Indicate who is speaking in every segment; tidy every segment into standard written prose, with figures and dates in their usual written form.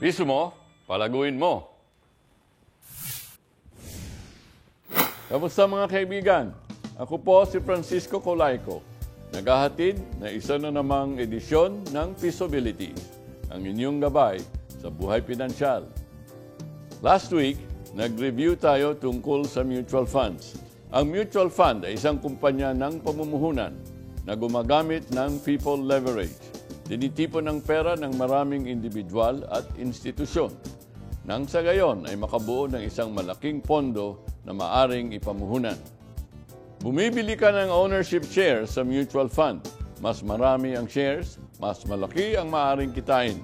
Speaker 1: Piso mo, palaguin mo. Kamusta mga kaibigan? Ako po si Francisco Colaico, naghahatid na isa na namang edisyon ng Pisobility, ang inyong gabay sa buhay pinansyal. Last week, nag-review tayo tungkol sa mutual funds. Ang mutual fund ay isang kumpanya ng pamumuhunan na gumagamit ng people leverage. Tinitipon ng pera ng maraming individual at institusyon. Nang sa gayon ay makabuo ng isang malaking pondo na maaring ipamuhunan. Bumibili ka ng ownership shares sa mutual fund. Mas marami ang shares, mas malaki ang maaring kitain.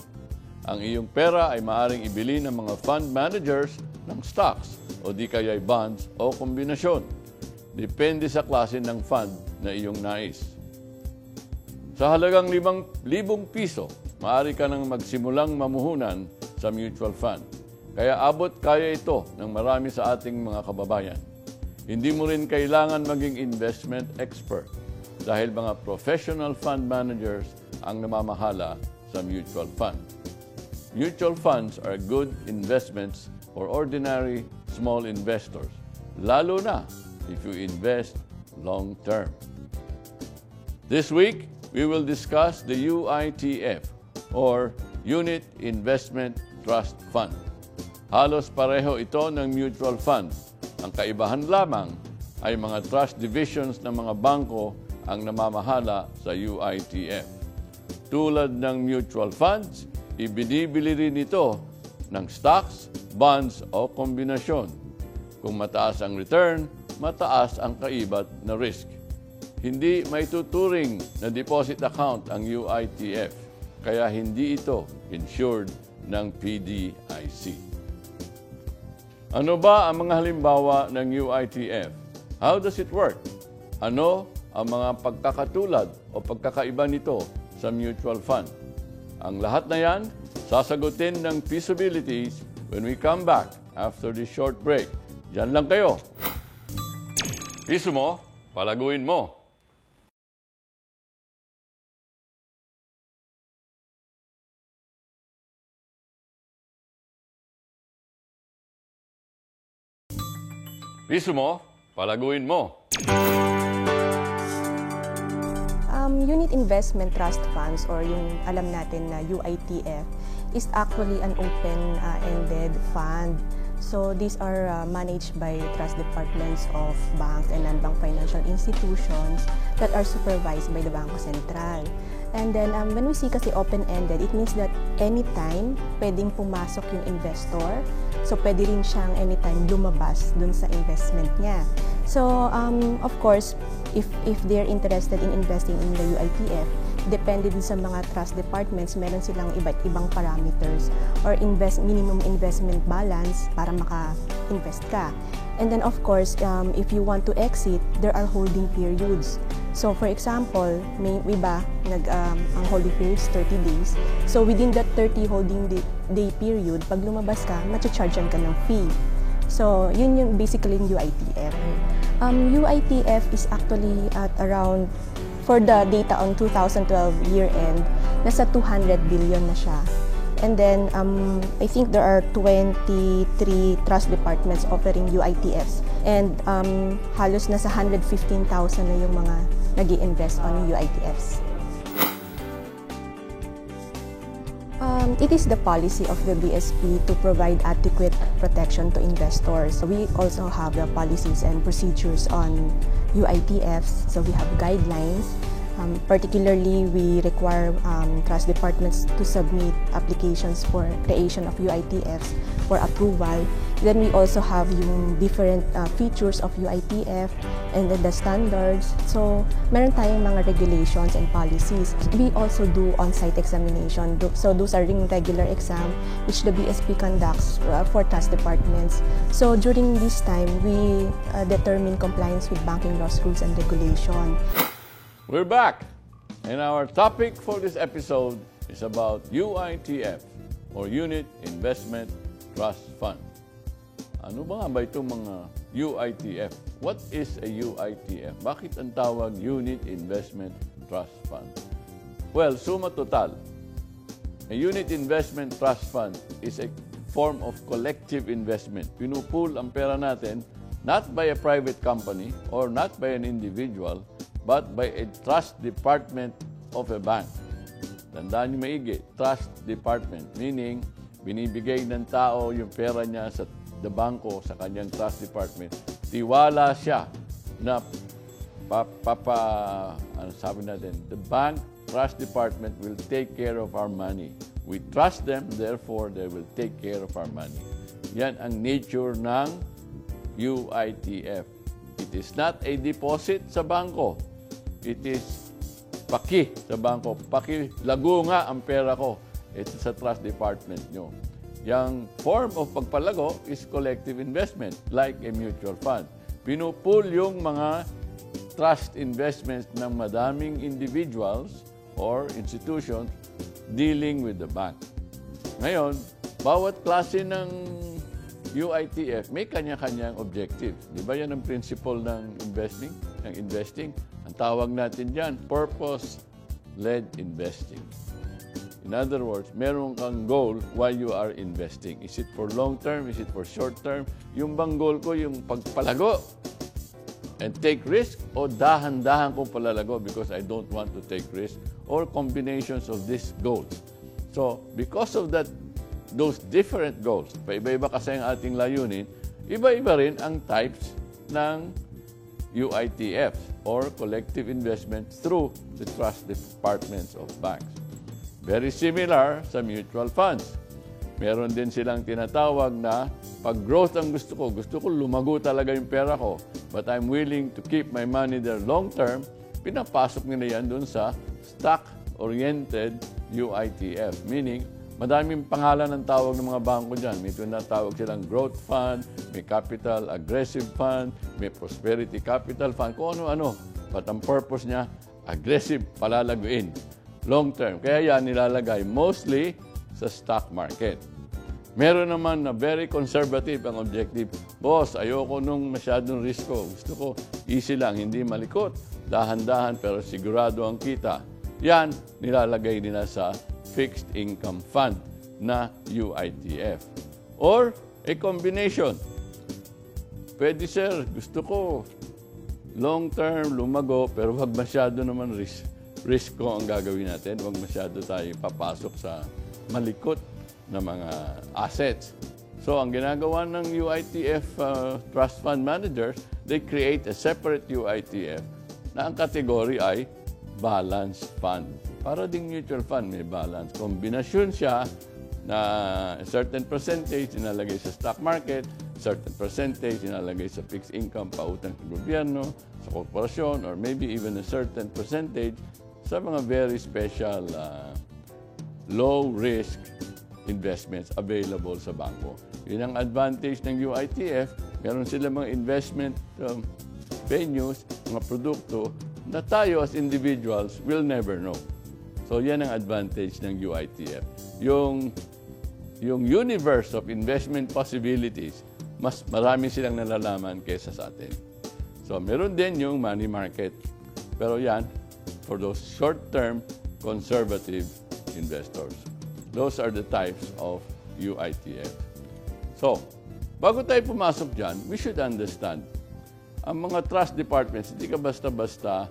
Speaker 1: Ang iyong pera ay maaring ibili ng mga fund managers ng stocks o di kaya'y bonds o kombinasyon. Depende sa klase ng fund na iyong nais. Sa halagang 5,000 piso, maaari ka nang magsimulang mamuhunan sa mutual fund. Kaya abot kaya ito ng marami sa ating mga kababayan. Hindi mo rin kailangan maging investment expert dahil mga professional fund managers ang namamahala sa mutual fund. Mutual funds are good investments for ordinary small investors, lalo na if you invest long-term. This week, we will discuss the UITF or Unit Investment Trust Fund. Halos pareho ito ng mutual fund. Ang kaibahan lamang ay mga trust divisions ng mga bangko ang namamahala sa UITF. Tulad ng mutual funds, ibinibili rin ito ng stocks, bonds o kombinasyon. Kung mataas ang return, mataas ang kaibat na risk. Hindi may tuturing na deposit account ang UITF, kaya hindi ito insured ng PDIC. Ano ba ang mga halimbawa ng UITF? How does it work? Ano ang mga pagkakatulad o pagkakaiba nito sa mutual fund? Ang lahat na yan, sasagutin ng Pisobilities when we come back after this short break. Diyan lang kayo. Piso mo, palaguin mo. Piso mo, palaguin mo.
Speaker 2: Unit Investment Trust Funds or yung alam natin na UITF is actually an open-ended fund. So these are managed by trust departments of banks and non-bank financial institutions that are supervised by the Bangko Sentral. And then when we see kasi open-ended, it means that anytime pwedeng pumasok yung investor. So pwede rin siyang anytime lumabas dun sa investment niya. So of course, if they're interested in investing in the UITF, depende din sa mga trust departments, meron silang iba't ibang parameters or minimum investment balance para maka-invest ka. And then of course, if you want to exit, there are holding periods. So for example, may iba ang holding period is 30 days. So within that 30 holding day period, pag lumabas ka, matcha-chargean ka ng fee. So yun yung basically yung UITF. UITF is actually at around, for the data on 2012 year-end, nasa 200 billion na siya. And then, I think there are 23 trust departments offering UITFs. And halos nasa 115,000 na yung mga nag-i-invest on UITFs. It is the policy of the BSP to provide adequate protection to investors. We also have the policies and procedures on UITFs, so we have guidelines. Particularly, we require trust departments to submit applications for creation of UITFs for approval. Then we also have yung different features of UITF and then the standards. So, meron tayong mga regulations and policies. We also do on-site examination. So, those are yung regular exam which the BSP conducts for trust departments. So, during this time, we determine compliance with banking laws, rules, and regulation.
Speaker 1: We're back, and our topic for this episode is about UITF or Unit Investment Trust Fund. Ano ba nga ba itong mga UITF? What is a UITF? Bakit ang tawag Unit Investment Trust Fund? Well, suma total, A unit investment trust fund is a form of collective investment. Pinupool ang pera natin not by a private company or not by an individual, but by a trust department of a bank. Tandaan niyo maigi, trust department, meaning binibigay ng tao yung pera niya sa bangko, sa kanyang trust department. Tiwala siya na sabi natin, the bank trust department will take care of our money. We trust them, therefore they will take care of our money. Yan ang nature ng UITF. It is not a deposit sa bangko. It is paki sa bangko. Lago nga ang pera ko. Ito sa trust department nyo. Yung form of pagpalago is collective investment, like a mutual fund. Pinupool yung mga trust investments ng madaming individuals or institutions dealing with the bank. Ngayon, bawat klase ng UITF may kanya-kanyang objectives. Di ba yan ang principle ng investing? Ang tawag natin dyan, purpose-led investing. In other words, meron kang goal while you are investing. Is it for long term? Is it for short term? Yung bang goal ko, yung pagpalago and take risk, o dahan-dahan kong palalago because I don't want to take risk, or combinations of these goals. So, because of that, those different goals, paiba-iba kasi ang ating layunin, iba-iba rin ang types ng UITFs or collective investments through the trust departments of banks. Very similar sa mutual funds. Meron din silang tinatawag na pag growth ang gusto ko lumago talaga yung pera ko, but I'm willing to keep my money there long term, pinapasok nila yan dun sa stock-oriented UITF. Meaning, madaming pangalan ng tawag ng mga bangko dyan. May tinatawag silang growth fund, may capital aggressive fund, may prosperity capital fund, kung ano-ano. But ang purpose niya, aggressive palalaguin, long term. Kaya yan nilalagay mostly sa stock market. Meron naman na very conservative ang objective. Boss, ayoko nung masyadong risko. Gusto ko easy lang, hindi malikot. Dahan-dahan pero sigurado ang kita. Yan, nilalagay nila sa fixed income fund na UITF. Or a combination. Pwede sir, gusto ko long term, lumago, pero wag masyado naman risk ko ang gagawin natin. Wag masyado tayo papasok sa malikot na mga assets. So, ang ginagawa ng UITF trust fund managers, they create a separate UITF na ang kategory ay balance fund. Para ding mutual fund, may balance. Kombinasyon siya na a certain percentage inalagay sa stock market, certain percentage inalagay sa fixed income, pautang sa gobyerno, sa korporasyon, or maybe even a certain percentage sa mga very special low-risk investments available sa bangko. Yun ang advantage ng UITF. Meron sila mga investment venues, mga produkto na tayo as individuals will never know. So yan ang advantage ng UITF. Yung universe of investment possibilities, mas marami silang nalalaman kaysa sa atin. So meron din yung money market. Pero yan, for those short-term conservative investors. Those are the types of UITF. So, bago tayo pumasok dyan, we should understand, ang mga trust departments, hindi ka basta-basta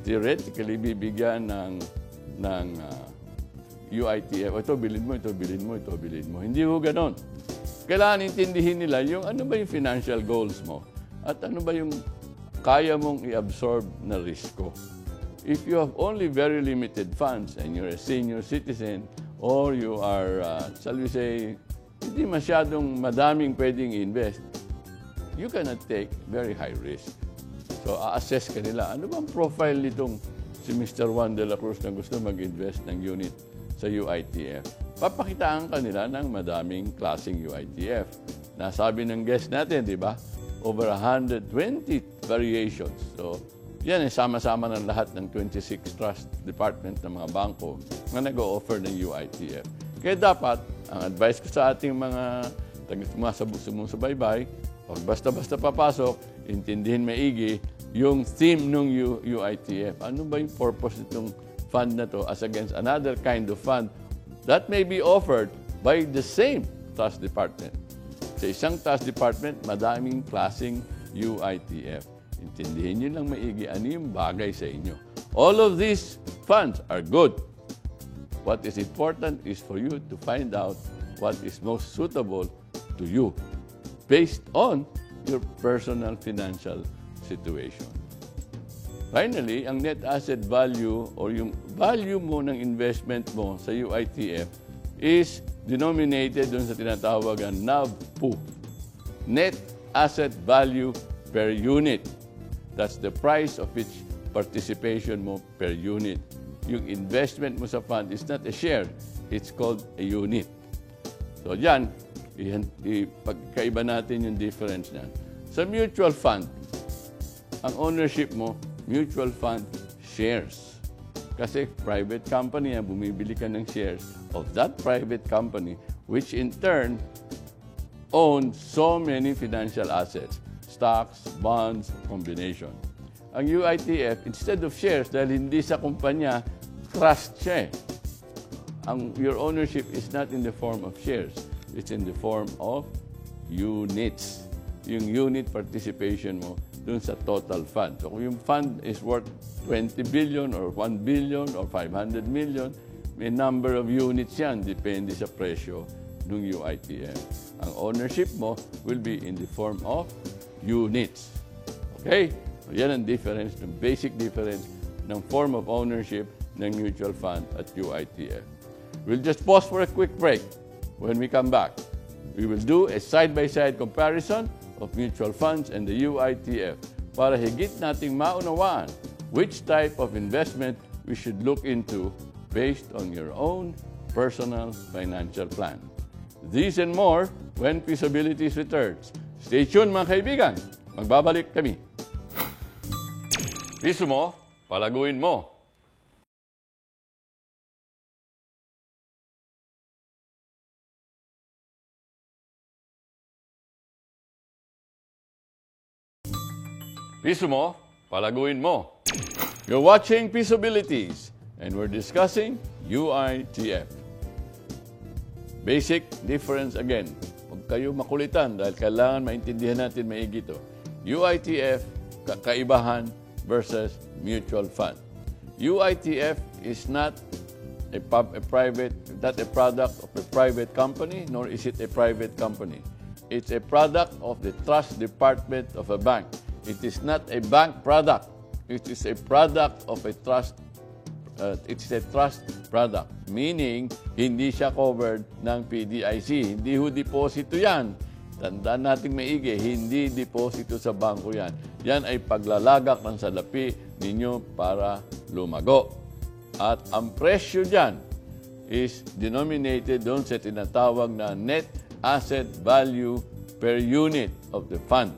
Speaker 1: theoretically bibigyan ng UITF. Ito, bilhin mo, ito, bilhin mo, ito, bilhin mo. Hindi ho ganon. Kailangan intindihin nila yung ano ba yung financial goals mo at ano ba yung kaya mong i-absorb na risko. If you have only very limited funds and you're a senior citizen or you are, shall we say, hindi masyadong madaming pwedeng invest, you cannot take very high risk. So, a-assess ka nila. Ano bang profile nitong si Mr. Juan de la Cruz na gusto mag-invest ng unit sa UITF? Papakitaan ka nila ng madaming klaseng UITF. Nasabi ng guest natin, di ba? Over 120 variations. So, yan ay sama-sama ng lahat ng 26 trust department ng mga bangko na nag-o-offer ng UITF. Kaya dapat, ang advice ko sa ating mga sumusubaybay, huwag basta-basta papasok, intindihin maigi yung theme ng UITF. Ano ba yung purpose nitong fund na to as against another kind of fund that may be offered by the same trust department. Sa isang trust department, madaming klaseng UITF. Intindihin nyo lang maigi ano yung bagay sa inyo. All of these funds are good. What is important is for you to find out what is most suitable to you based on your personal financial situation. Finally, ang net asset value or yung value mo ng investment mo sa UITF is denominated dun sa tinatawag na NAVPU, Net Asset Value per Unit. That's the price of each participation mo per unit. Yung investment mo sa fund is not a share, it's called a unit. So yan, ipagkaiba natin yung difference niyan. Sa mutual fund, ang ownership mo, mutual fund shares. Kasi private company, bumibili ka ng shares of that private company, which in turn owns so many financial assets, stocks, bonds, combination. Ang UITF, instead of shares, dahil hindi sa kumpanya, trust siya. Your ownership is not in the form of shares. It's in the form of units. Yung unit participation mo dun sa total fund. So kung yung fund is worth 20 billion or 1 billion or 500 million, may number of units yan, depende sa presyo ng UITF. Ang ownership mo will be in the form of units. Okay? So yan ang difference, the basic difference ng form of ownership ng mutual fund at UITF. We'll just pause for a quick break. When we come back, we will do a side-by-side comparison of mutual funds and the UITF para higit nating maunawaan which type of investment we should look into based on your own personal financial plan. These and more when Feasibilities returns. Stay tuned mga kaibigan. Magbabalik kami. Piso mo, palaguin mo. Piso mo, palaguin mo. You're watching Feasibilities, and we're discussing UITF. Basic difference again. Huwag kayo makulitan dahil kailangan maintindihan natin maigi ito. UITF, kakaibahan versus mutual fund. UITF is not a product of a private company, nor is it a private company. It's a product of the trust department of a bank. It is not a bank product. It is a product of a trust. It's a trust product. Meaning, hindi siya covered ng PDIC. Hindi ho deposito yan. Tandaan natin maigi, hindi deposito sa bangko yan. Yan ay paglalagak ng salapi ninyo para lumago. At ang presyo dyan is denominated doon sa tinatawag na net asset value per unit of the fund.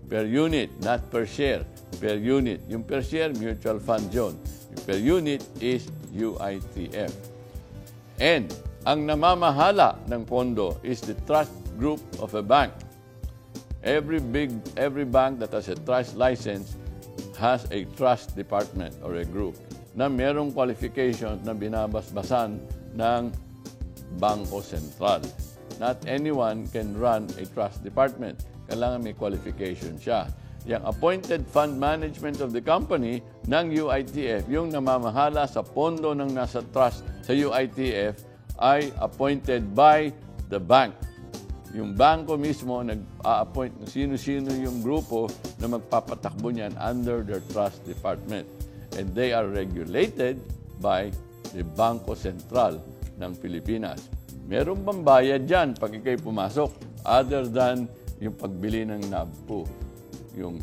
Speaker 1: Per unit, not per share. Per unit. Yung per share, mutual fund yun. Yung per unit is UITF. And ang namamahala ng pondo is the trust group of a bank. Every bank that has a trust license has a trust department or a group na merong qualifications na binabasbasan ng Bangko Sentral. Not anyone can run a trust department. Kailangan may qualification siya. Yung appointed fund management of the company ng UITF, yung namamahala sa pondo ng nasa trust sa UITF, ay appointed by the bank. Yung bangko mismo nag-a-appoint ng sino-sino yung grupo na magpapatakbo niyan under their trust department. And they are regulated by the Bangko Sentral ng Pilipinas. Merong bang bayad dyan pag ikay pumasok other than yung pagbili ng NAVPU, yung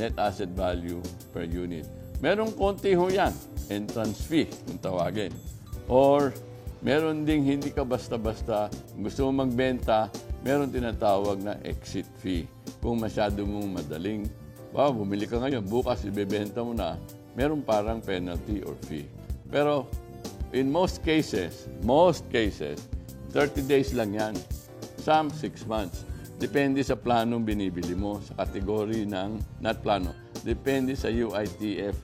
Speaker 1: net asset value per unit. Merong konti ho yan, entrance fee, kung tawagin. Or meron ding hindi ka basta-basta, gusto mo magbenta, meron tinatawag na exit fee. Kung masyado mong madaling, bumili ka ngayon, bukas ibebenta mo na, meron parang penalty or fee. Pero in most cases, 30 days lang yan. Some 6 months. Depende sa planong binibili mo, sa kategory ng, not plano, depende sa UITF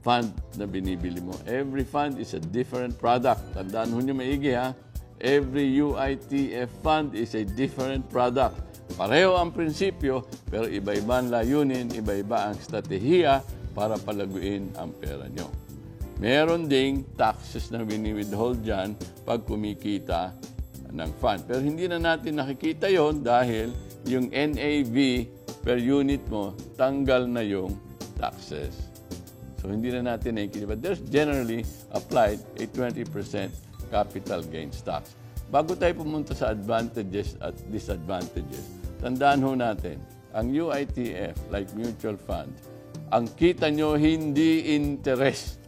Speaker 1: fund na binibili mo. Every fund is a different product. Tandaan ho nyo maigi ha. Every UITF fund is a different product. Pareho ang prinsipyo, pero iba-iba ang layunin, iba-iba ang estratehiya para palaguin ang pera nyo. Meron ding taxes na wini-withhold dyan pag kumikita ng fund. Pero hindi na natin nakikita yon dahil yung NAV per unit mo, tanggal na yung taxes. So, hindi na natin nakikita. But there's generally applied a 20% capital gains tax. Bago tayo pumunta sa advantages at disadvantages, tandaan ho natin, ang UITF, like mutual fund, ang kita nyo hindi interest.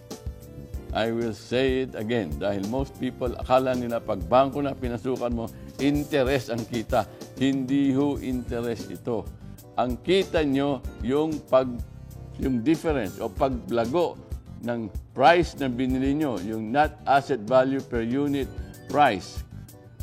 Speaker 1: I will say it again dahil most people akala nila pag bangko na pinasukan mo, interest ang kita. Hindi ho interest ito. Ang kita nyo yung difference o paglago ng price na binili nyo, yung net asset value per unit price.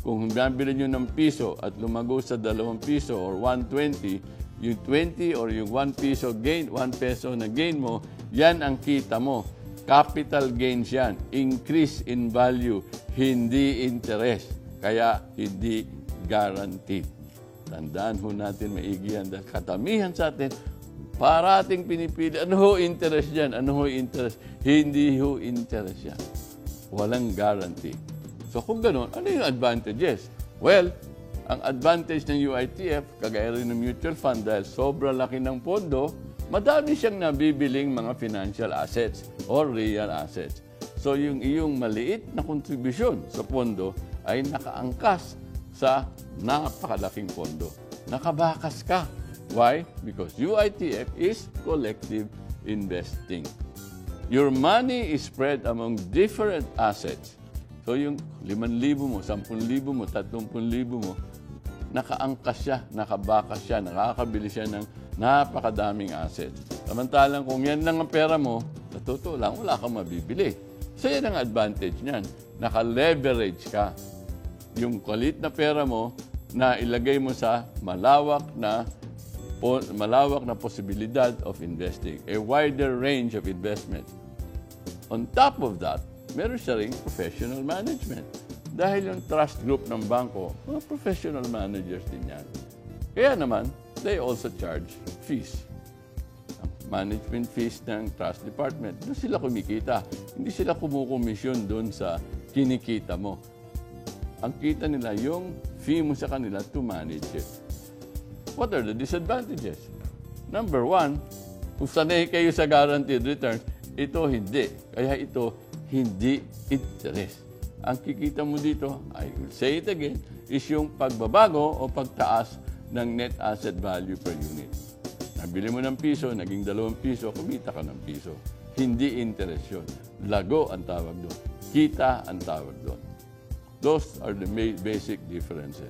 Speaker 1: Kung nabili nyo ng piso at lumago sa 2 piso or 120, yung 20 or yung 1 peso gain, 1 peso na gain mo, yan ang kita mo. Capital gains yan. Increase in value, hindi interest. Kaya hindi guaranteed. Tandaan ho natin maigi yan. Dahil katamihan sa atin, parating pinipili, ano ho interest yan? Ano ho interest? Hindi ho interest yan. Walang guarantee. So kung gano'n, ano yung advantages? Well, ang advantage ng UITF, kagaya rin ng mutual fund, dahil sobrang laki ng pondo, madami siyang nabibiling mga financial assets or real assets. So yung iyong maliit na kontribusyon sa pondo ay nakaangkas sa napakalaking pondo. Nakabakas ka. Why? Because UITF is collective investing. Your money is spread among different assets. So yung 5,000 mo, 10,000 mo, 30,000 mo, nakaangkas siya, nakabakas siya, nakakabili siya ng napakadaming assets. Samantalang kung yan lang ang pera mo, sa totoo lang, wala kang mabibili. So yan ang advantage niyan. Naka-leverage ka. Yung kulit na pera mo na ilagay mo sa malawak na posibilidad of investing. A wider range of investment. On top of that, meron siya ring professional management. Dahil yung trust group ng bangko, mga professional managers din yan. Kaya naman, they also charge fees. Ang management fees ng trust department, doon sila kumikita. Hindi sila kumukomisyon doon sa kinikita mo. Ang kita nila, yung fee mo sa kanila to manage it. What are the disadvantages? Number one, kung sanay kayo sa guaranteed returns, ito hindi. Kaya ito hindi interest. Ang kikita mo dito, I will say it again, is yung pagbabago o pagtaas ng net asset value per unit. Nabili mo ng piso, naging 2 piso, kumita ka ng piso. Hindi interest yun. Lago ang tawag doon. Kita ang tawag doon. Those are the basic differences.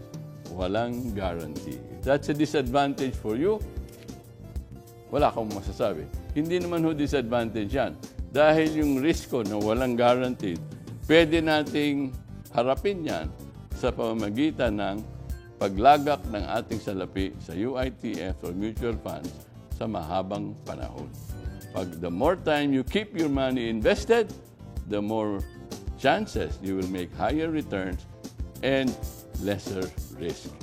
Speaker 1: Walang guarantee. If that's a disadvantage for you, wala kang masasabi. Hindi naman ho disadvantage yan. Dahil yung risko na walang guaranteed, pwede nating harapin yan sa pamamagitan ng paglagak ng ating salapi sa UITF or mutual funds sa mahabang panahon. The more time you keep your money invested, the more chances you will make higher returns and lesser risk.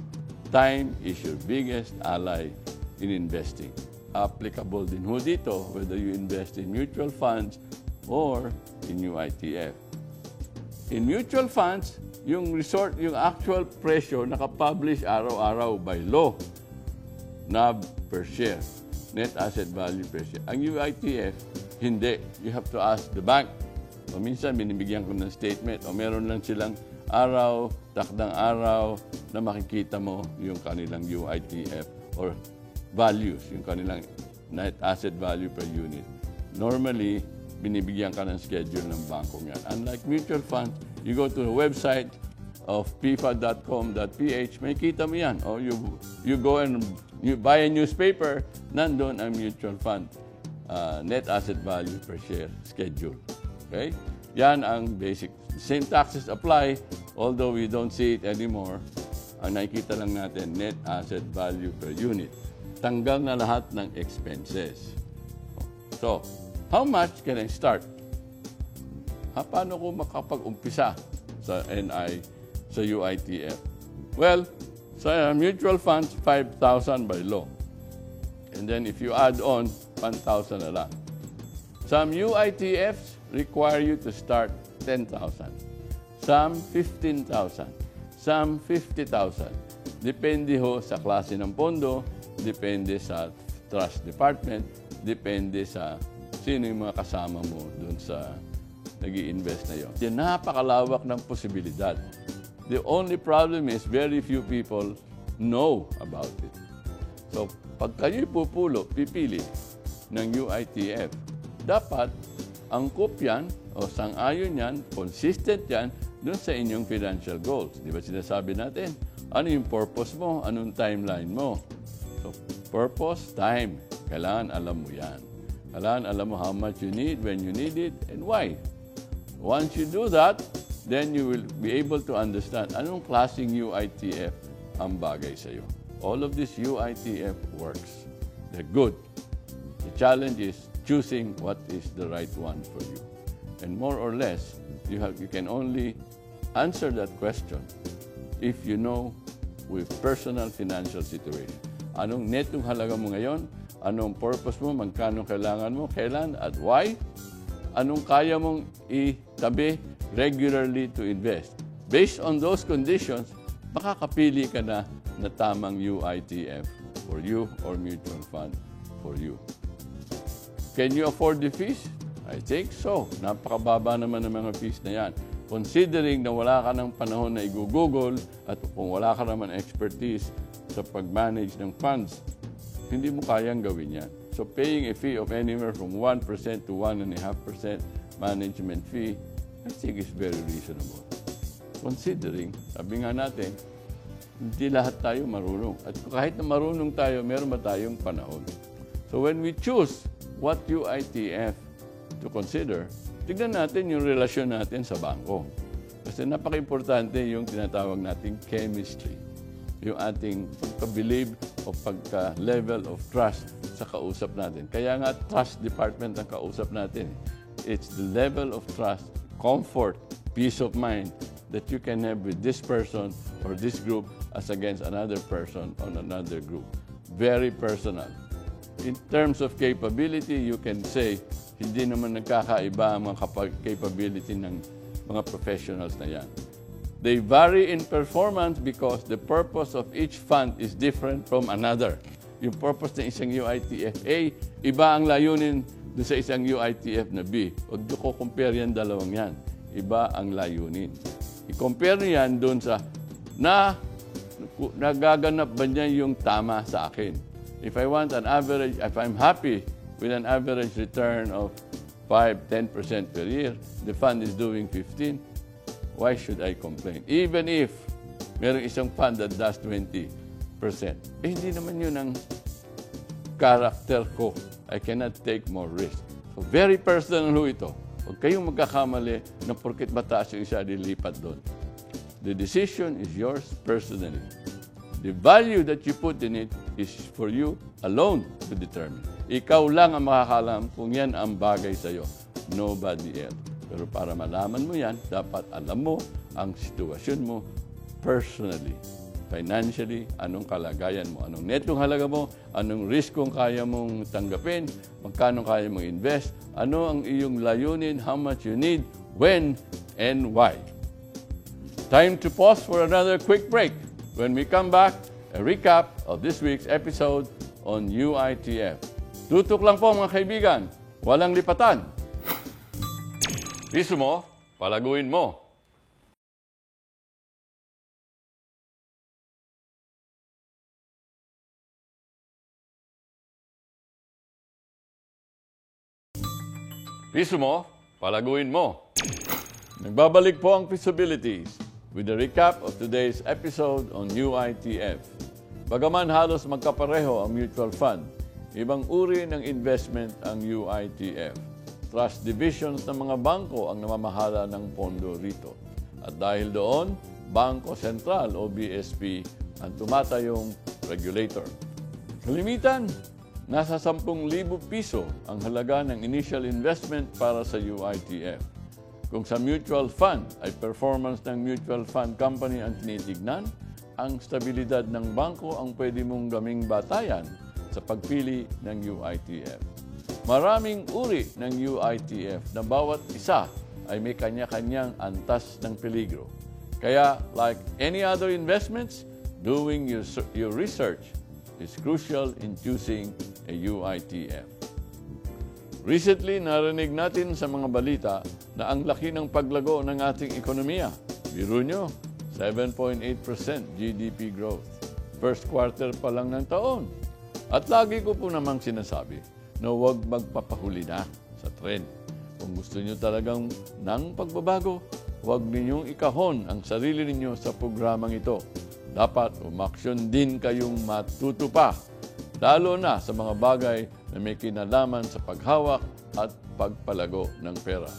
Speaker 1: Time is your biggest ally in investing. Applicable din ho dito whether you invest in mutual funds or in UITF. In mutual funds, yung actual presyo nakapublish araw-araw by law. NAV per share, net asset value per share. Ang UITF, hindi. You have to ask the bank. O minsan, binibigyan ko ng statement o meron lang silang araw, takdang araw na makikita mo yung kanilang UITF or values, yung kanilang net asset value per unit. Normally, binibigyan ka ng schedule ng bangko yan. Unlike mutual funds, you go to the website of pfa.com.ph, may kita mo yan. O you go and you buy a newspaper, nandun ang mutual fund net asset value per share schedule. Okay? Yan ang basic. Same taxes apply, although we don't see it anymore. Ang nakikita lang natin, net asset value per unit. Tanggal na lahat ng expenses. So, how much can I start? Paano ko makapag-umpisa sa NI, sa UITF? Well, sa mutual funds, 5,000 by law. And then if you add on, 1,000 na lang. Some UITFs require you to start 10,000. Some 15,000. Some 50,000. Depende ho sa klase ng pondo, depende sa trust department, depende sa sino yung mga kasama mo dun sa nag-i-invest na yun. Napakalawak ng posibilidad. The only problem is very few people know about it. So, pag kayo'y pipili ng UITF, dapat angkop yan o sang-ayon yan, consistent yan dun sa inyong financial goals. Di ba sinasabi natin? Ano yung purpose mo? Anong timeline mo? So, purpose, time. Kailangan alam mo yan. Kailangan alam mo how much you need, when you need it, and why. Once you do that, then you will be able to understand anong klaseng UITF ang bagay sa iyo. All of this UITF works. They're good. The challenge is choosing what is the right one for you. And more or less, you can only answer that question if you know with personal financial situation. Anong netong halaga mo ngayon? Anong purpose mo? Magkano kailangan mo? Kailan at why? Anong kaya mong itabi regularly to invest? Based on those conditions, makakapili ka na tamang UITF for you or mutual fund for you. Can you afford the fees? I think so. Napakababa naman ng mga fees na yan. Considering na wala ka ng panahon na i-google at kung wala ka naman expertise sa pag-manage ng funds, hindi mo kayang gawin yan. So paying a fee of anywhere from 1% to 1.5% management fee, I think is very reasonable. Considering, sabi nga natin, hindi lahat tayo marunong. At kahit na marunong tayo, meron ba tayong panahon? So when we choose what UITF to consider, tignan natin yung relasyon natin sa bangko. Kasi napaka-importante yung tinatawag nating chemistry. Yung ating pagka-believe o pagka-level of trust sa kausap natin. Kaya nga, trust department ang kausap natin. It's the level of trust, comfort, peace of mind that you can have with this person or this group as against another person on another group. Very personal. In terms of capability, you can say, hindi naman nagkakaiba ang mga capability ng mga professionals na yan. They vary in performance because the purpose of each fund is different from another. Yung purpose ng isang UITF A, iba ang layunin doon sa isang UITF na B. Huwag nyo ko compare yan, dalawang yan. Iba ang layunin. I-compare nyo yan doon sa nagaganap ba niya yung tama sa akin. If I want an average, if I'm happy with an average return of 5-10% per year, the fund is doing 15%, why should I complain? Even if mayroong isang fund that does 20%. Hindi naman yun ang character ko. I cannot take more risk. So very personal ho ito. Huwag kayong magkakamali na porket mataas yung isa, dilipat doon. The decision is yours personally. The value that you put in it is for you alone to determine. Ikaw lang ang makakalam kung yan ang bagay sa'yo. Nobody else. Pero para malaman mo yan, dapat alam mo ang sitwasyon mo personally, financially, anong kalagayan mo, anong netong halaga mo, anong riskong kaya mong tanggapin, magkano kaya mong invest, ano ang iyong layunin, how much you need, when, and why. Time to pause for another quick break. When we come back, a recap of this week's episode on UITF. Tutok lang po mga kaibigan, walang lipatan. Piso mo, palaguin mo. Piso mo, palaguin mo. Nagbabalik po ang Feasibilities with a recap of today's episode on UITF. Bagaman halos magkapareho ang mutual fund, ibang uri ng investment ang UITF. Trust divisions ng mga bangko ang namamahala ng pondo rito. At dahil doon, Bangko Sentral o BSP ang tumatayong regulator. Kalimitan, nasa 10,000 piso ang halaga ng initial investment para sa UITF. Kung sa mutual fund ay performance ng mutual fund company ang tinitignan, ang stabilidad ng bangko ang pwede mong gaming batayan sa pagpili ng UITF. Maraming uri ng UITF na bawat isa ay may kanya-kanyang antas ng peligro. Kaya, like any other investments, doing your research is crucial in choosing a UITF. Recently, narinig natin sa mga balita na ang laki ng paglago ng ating ekonomiya. Biro nyo, 7.8% GDP growth. First quarter pa lang ng taon. At lagi ko po namang sinasabi na huwag magpapahuli na sa trend. Kung gusto nyo talagang ng pagbabago, huwag ninyong ikahon ang sarili ninyo sa programang ito. Dapat umaksyon din kayong matuto pa, lalo na sa mga bagay na may kinalaman sa paghawak at pagpalago ng pera.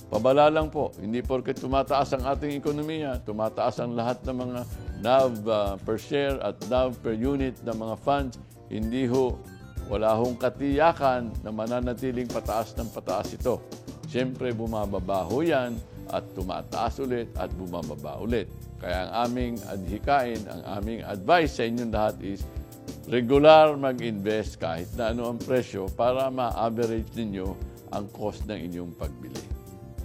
Speaker 1: Pabala lang po, hindi porket tumataas ang ating ekonomiya, tumataas ang lahat ng mga NAV per share at NAV per unit ng mga funds, hindi wala hong katiyakan na mananatiling pataas ng pataas ito. Siyempre, bumababa ho yan at tumataas ulit at bumababa ulit. Kaya ang aming adhikain, ang aming advice sa inyong lahat is regular mag-invest kahit na ano ang presyo para ma-average ninyo ang cost ng inyong pagbili.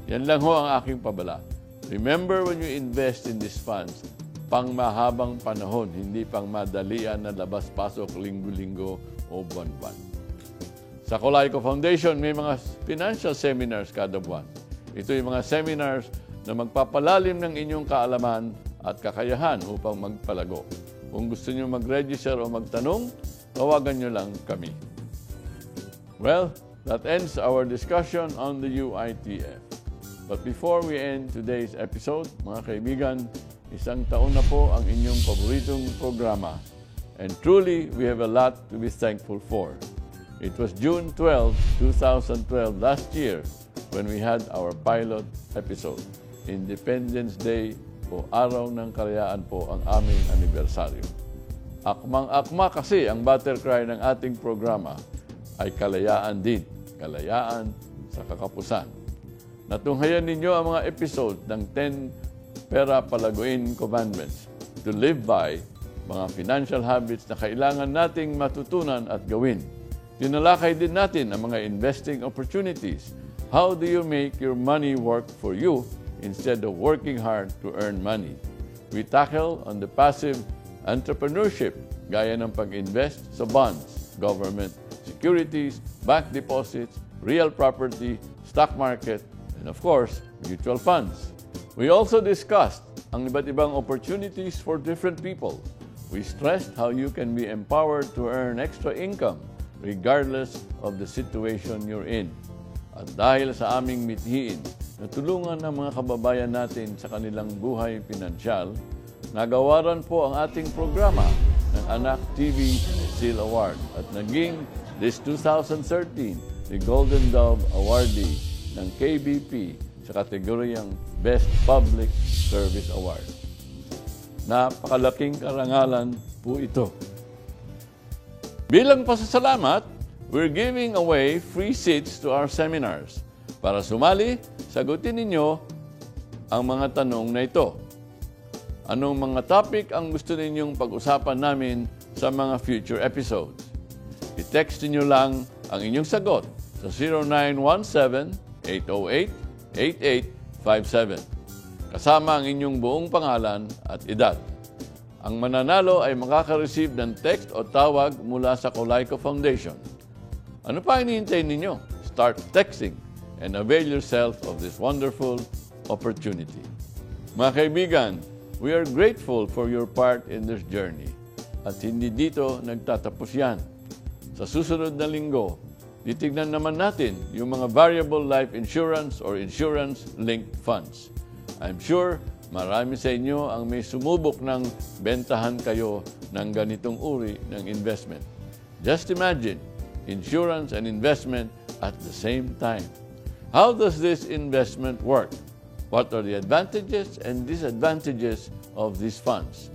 Speaker 1: Yan lang ho ang aking pabala. Remember, when you invest in these funds, pang mahabang panahon, hindi pang madalian na labas-pasok linggo-linggo o buwan-buwan. Sa Colayco Foundation, may mga financial seminars kada buwan. Ito yung mga seminars na magpapalalim ng inyong kaalaman at kakayahan upang magpalago. Kung gusto nyo mag-register o magtanong, tawagan nyo lang kami. Well, that ends our discussion on the UITF. But before we end today's episode, mga kaibigan, isang taon na po ang inyong paboritong programa. And truly, we have a lot to be thankful for. It was June 12, 2012, last year, when we had our pilot episode. Independence Day o Araw ng Kalayaan po ang aming anibersaryo. Akmang-akma kasi ang battle cry ng ating programa ay kalayaan din, kalayaan sa kakapusan. Natunghayan ninyo ang mga episode ng 10 Pera Palaguin Commandments to live by, mga financial habits na kailangan nating matutunan at gawin. Tinalakay din natin ang mga investing opportunities. How do you make your money work for you instead of working hard to earn money? We tackle on the passive entrepreneurship, gaya ng pag-invest sa bonds, government securities, bank deposits, real property, stock market, and of course, mutual funds. We also discussed ang iba't ibang opportunities for different people. We stressed how you can be empowered to earn extra income regardless of the situation you're in. At dahil sa aming mithiin na tulungan ng mga kababayan natin sa kanilang buhay pinansyal, nagawaran po ang ating programa ng Anak TV Seal Award at naging this 2013 the Golden Dove Awardee ng KBP sa kategoryang Best Public Service Award. Napakalaking karangalan po ito. Bilang pasasalamat, we're giving away free seats to our seminars. Para sumali, sagutin ninyo ang mga tanong na ito. Anong mga topic ang gusto ninyong pag-usapan namin sa mga future episodes? I-text niyo lang ang inyong sagot sa 0917-808-8857. Kasama ang inyong buong pangalan at edad. Ang mananalo ay makaka-receive ng text o tawag mula sa Colayco Foundation. Ano pa hinihintay ninyo? Start texting and avail yourself of this wonderful opportunity. Mga kaibigan, we are grateful for your part in this journey. At hindi dito nagtatapos yan. Sa susunod na linggo, titignan naman natin yung mga variable life insurance or insurance-linked funds. I'm sure marami sa inyo ang may sumubok ng bentahan kayo ng ganitong uri ng investment. Just imagine, insurance and investment at the same time. How does this investment work? What are the advantages and disadvantages of these funds?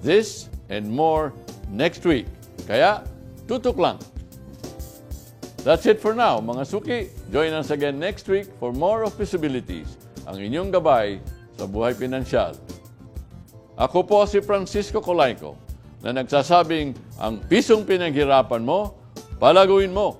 Speaker 1: This and more next week. Kaya, tutok lang. That's it for now, mga suki. Join us again next week for more of Feasibilities, ang inyong gabay sa buhay pinansyal. Ako po si Francisco Colayco, na nagsasabing ang pisong pinaghirapan mo, palaguin mo.